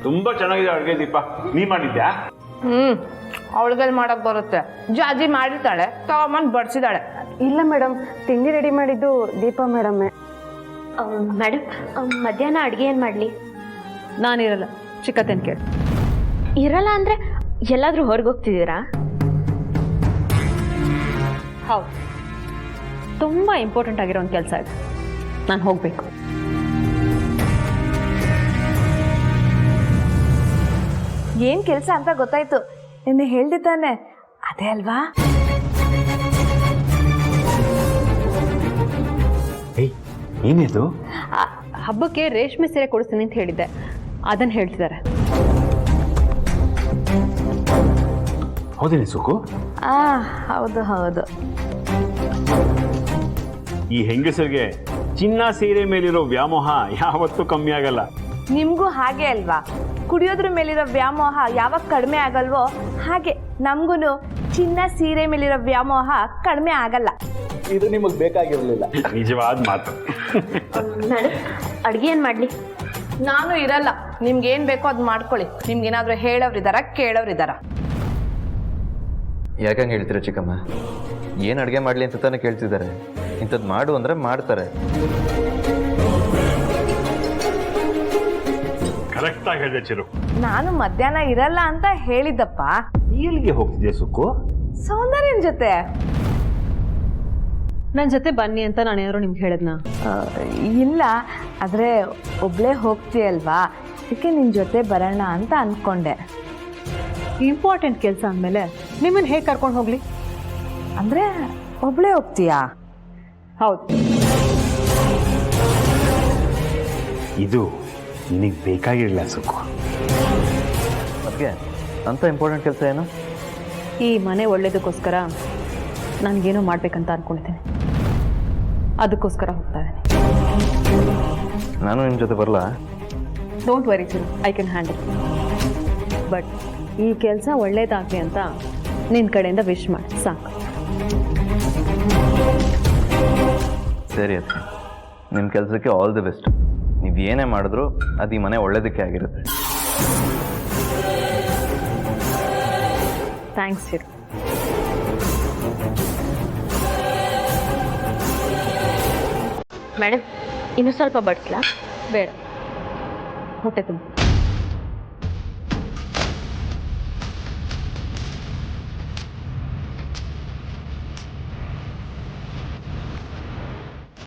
ತುಂಬಾ ಚೆನ್ನಾಗಿದೆ ಅಡುಗೆ ದೀಪ. ನೀ ಮಾಡಿದ್ಯಾ? ಅವಳಿಗೆಲ್ಲಿ ಮಾಡಕ್ ಬರುತ್ತೆ, ಜಾಜಿ ಮಾಡಿರ್ತಾಳೆ, ತಗೊಂಬಂದು ಬಡಿಸಿದಾಳೆ. ಇಲ್ಲ ಮೇಡಮ್, ತಿಂಡಿ ರೆಡಿ ಮಾಡಿದ್ದು ದೀಪಾ ಮೇಡಮ್ಮೇ. ಮೇಡಮ್, ಮಧ್ಯಾಹ್ನ ಅಡುಗೆ ಏನು ಮಾಡಲಿ? ನಾನಿರಲ್ಲ, ಚಿಕ್ಕತ್ತೇನು ಕೇಳಿ. ಇರಲ್ಲ ಅಂದರೆ ಎಲ್ಲಾದರೂ ಹೊರಗೆ ಹೋಗ್ತಿದ್ದೀರಾ? ಹೌದು, ತುಂಬ ಇಂಪಾರ್ಟೆಂಟ್ ಆಗಿರೋ ಒಂದು ಕೆಲಸ ಇದೆ, ನಾನು ಹೋಗಬೇಕು. ಏನ್ ಕೆಲಸ ಅಂತ ಗೊತ್ತಾಯ್ತು, ನಿನ್ನೆ ಹೇಳ್ದೆ ತಾನೆ, ಅದೇ ಅಲ್ವಾ? ಏನಿದು? ಹಬ್ಬಕ್ಕೆ ರೇಷ್ಮೆ ಸೀರೆ ಕೊಡಿಸ್ತೀನಿ ಅಂತ ಹೇಳಿದ್ದೆ, ಅದನ್ನು ಹೇಳ್ತಿದ್ದಾರೆ. ಹೌದೇನೆ ಸುಕು? ಹೌದು ಹೌದು. ಈ ಹೆಂಗಸರಿಗೆ ಚಿನ್ನ ಸೀರೆ ಮೇಲಿರೋ ವ್ಯಾಮೋಹ ಯಾವತ್ತೂ ಕಮ್ಮಿ ಆಗಲ್ಲ. ನಿಮ್ಗೂ ಹಾಗೆ ಅಲ್ವಾ? ಕುಡಿಯೋದ್ರ ಮೇಲಿರೋ ವ್ಯಾಮೋಹ ಯಾವಾಗ ಕಡಿಮೆ ಆಗಲ್ವೋ ಹಾಗೆ ನಮ್ಗೂ ಚಿನ್ನ ಸೀರೆ ಮೇಲಿರೋ ವ್ಯಾಮೋಹ ಕಡಿಮೆ ಆಗಲ್ಲ. ಇದು ನಿಮಗೆ ಬೇಕಾಗಿರಲಿಲ್ಲ. ನಿಜವಾದ ಮಾತು. ಮೇಡಮ್, ಅಡುಗೆ ಏನು ಮಾಡಲಿ? ನಾನು ಇರಲ್ಲ, ನಿಮ್ಗೇನು ಬೇಕೋ ಅದು ಮಾಡ್ಕೊಳ್ಳಿ. ನಿಮ್ಗೇನಾದರೂ ಹೇಳೋರಿದ್ದಾರ ಕೇಳೋರಿದ್ದಾರ? ಯಾಕಂಗೆ ಹೇಳ್ತೀರಾ ಚಿಕ್ಕಮ್ಮ? ಏನು ಅಡುಗೆ ಮಾಡಲಿ ಅಂತ ತಾನೇ ಕೇಳ್ತಿದ್ದಾರೆ. ಇಂಥದ್ದು ಮಾಡು ಅಂದರೆ ಮಾಡ್ತಾರೆ. ಕರೆಕ್ಟಾಗಿ ಹೇಳಿದೆ ಚಿರು. ನಾನು ಮಧ್ಯಾಹ್ನ ಇರಲ್ಲ ಅಂತ ಹೇಳಿದ್ದಪ್ಪ. ಎಲ್ಲಿಗೆ ಹೋಗ್ತಿದ್ಯಾ ಸುಕ್ಕು? ಸೌಂದರ್ಯನ ಜೊತೆ. ನನ್ನ ಜೊತೆ ಬನ್ನಿ ಅಂತ ನಾನೇನಾದ್ರು ನಿಮ್ಗೆ ಹೇಳಿದ್ನಾ? ಇಲ್ಲ, ಆದರೆ ಒಬ್ಳೇ ಹೋಗ್ತೀಯಲ್ವಾ, ಅದಕ್ಕೆ ನಿನ್ನ ಜೊತೆ ಬರೋಣ ಅಂತ ಅಂದ್ಕೊಂಡೆ. ಇಂಪಾರ್ಟೆಂಟ್ ಕೆಲಸ ಅಂದಮೇಲೆ ನಿಮ್ಮನ್ನು ಹೇಗೆ ಕರ್ಕೊಂಡು ಹೋಗಲಿ? ಅಂದರೆ ಒಬ್ಳೇ ಹೋಗ್ತೀಯಾ? ಹೌದು. ಇದು ನಿನಗೆ ಬೇಕಾಗಿರಲಿಲ್ಲ ಸುಕ್ಕು. ಅದಕ್ಕೆ ಅಂಥ ಇಂಪಾರ್ಟೆಂಟ್ ಕೆಲಸ ಏನು? ಈ ಮನೆ ಒಳ್ಳೇದಕ್ಕೋಸ್ಕರ ನನಗೇನೋ ಮಾಡಬೇಕಂತ ಅಂದ್ಕೊಂಡಿದ್ದೀನಿ, ಅದಕ್ಕೋಸ್ಕರ ಹೋಗ್ತಾ ಇದ್ದೀನಿ. ನಾನು ನಿಮ್ಮ ಜೊತೆ ಬರಲ್ಲ? Don't worry Chiru, I can handle. But ಈ ಕೆಲಸ ಒಳ್ಳೇದಾಗಲಿ ಅಂತ ನಿನ್ನ ಕಡೆಯಿಂದ ವಿಶ್ ಮಾಡಿ ಸಾಕು. ಸರಿ ಅದಕ್ಕೆ ನಿಮ್ಮ ಕೆಲಸಕ್ಕೆ ಆಲ್ ದಿ ಬೆಸ್ಟ್. ನೀವು ಏನೇ ಮಾಡಿದ್ರು ಅದು ಈ ಮನೆ ಒಳ್ಳೇದಕ್ಕೆ ಆಗಿರುತ್ತೆ. ಥ್ಯಾಂಕ್ಸ್ ಚಿರು. ಮೇಡಮ್, ಇನ್ನೂ ಸ್ವಲ್ಪ ಬಡಿಸ್ಲಾ? ಬೇಡ, ಹೊಟ್ಟೆ ತುಂಬ.